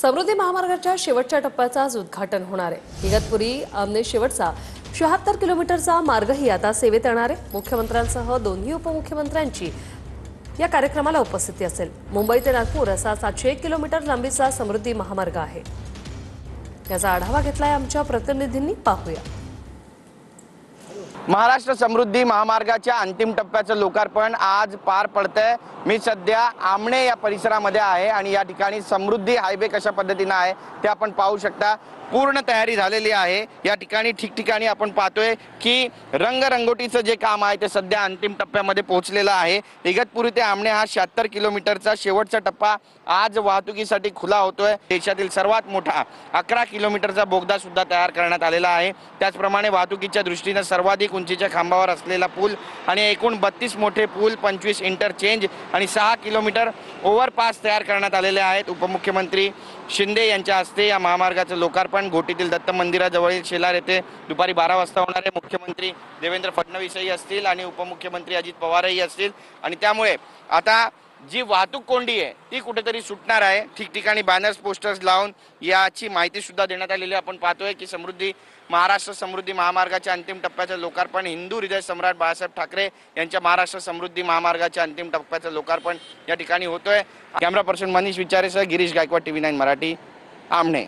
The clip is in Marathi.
समृद्धी महामार्गाच्या शेवटच्या टप्प्याचं आज उद्घाटन होणार आहे। इगतपुरी आमने शेवटचा 76 किलोमीटरचा मार्गही आता सेवेत येणार आहे। मुख्यमंत्र्यांसह दोन्ही उपमुख्यमंत्र्यांची या कार्यक्रमाला उपस्थिती असेल। मुंबई ते नागपूर असा 701 किलोमीटर लांबीचा समृद्धी महामार्ग आहे। याचा आढावा घेतलाय आमच्या प्रतिनिधींनी, पाहूया। महाराष्ट्र समृद्धी महामार्गाच्या अंतिम टप्प्याचं लोकार्पण आज पार पडतंय। मी सध्या आमणे या परिसरामध्ये आहे आणि या ठिकाणी समृद्धी हायवे कशा पद्धतीने आहे ते आपण पाहू शकता। पूर्ण तयारी झालेली आहे। या ठिकाणी ठिकठिकाणी आपण पाहतोय की रंगरंगोटीचं जे काम आहे ते सध्या अंतिम टप्प्यामध्ये पोहोचलेलं आहे। इगतपुरी ते आमणे हा 76 किलोमीटरचा शेवटचा टप्पा आज वाहतुकीसाठी खुला होतोय। देशातील सर्वात मोठा 11 किलोमीटरचा बोगदा सुद्धा तयार करण्यात आलेला आहे। त्याचप्रमाणे वाहतुकीच्या दृष्टीने सर्वाधिक उंचीच्या खांबावर असलेला पूल आणि एकूण 32 मोठे पूल, 25 इंटरचेंज आणि 6 किलोमीटर ओव्हरपास तयार करण्यात आलेले आहेत। उपमुख्यमंत्री शिंदे यांच्या हस्ते या महामार्गाचं लोकार्पण घोटीतील दत्त मंदिराजवळील शेलार येथे दुपारी 12 वाजता होणार आहे। मुख्यमंत्री देवेंद्र फडणवीसही असतील आणि उपमुख्यमंत्री अजित पवारही असतील आणि त्यामुळे आता जी वाहतूक कोंडी आहे ती कुठेतरी सुटणार आहे। ठिकठिकाणी बॅनर्स, पोस्टर्स लावून याची माहिती सुद्धा देण्यात आलेली आपण पाहतोय की महाराष्ट्र समृद्धी महामार्गाच्या अंतिम टप्प्याचं लोकार्पण हिंदू हृदय सम्राट बाळासाहेब ठाकरे यांच्या महाराष्ट्र समृद्धी महामार्गाच्या अंतिम टप्प्याचं लोकार्पण या ठिकाणी होतोय। कॅमेरा पर्सन मनीष विचारेसह गिरीश गायकवाड, TV9 मराठी, आमणे।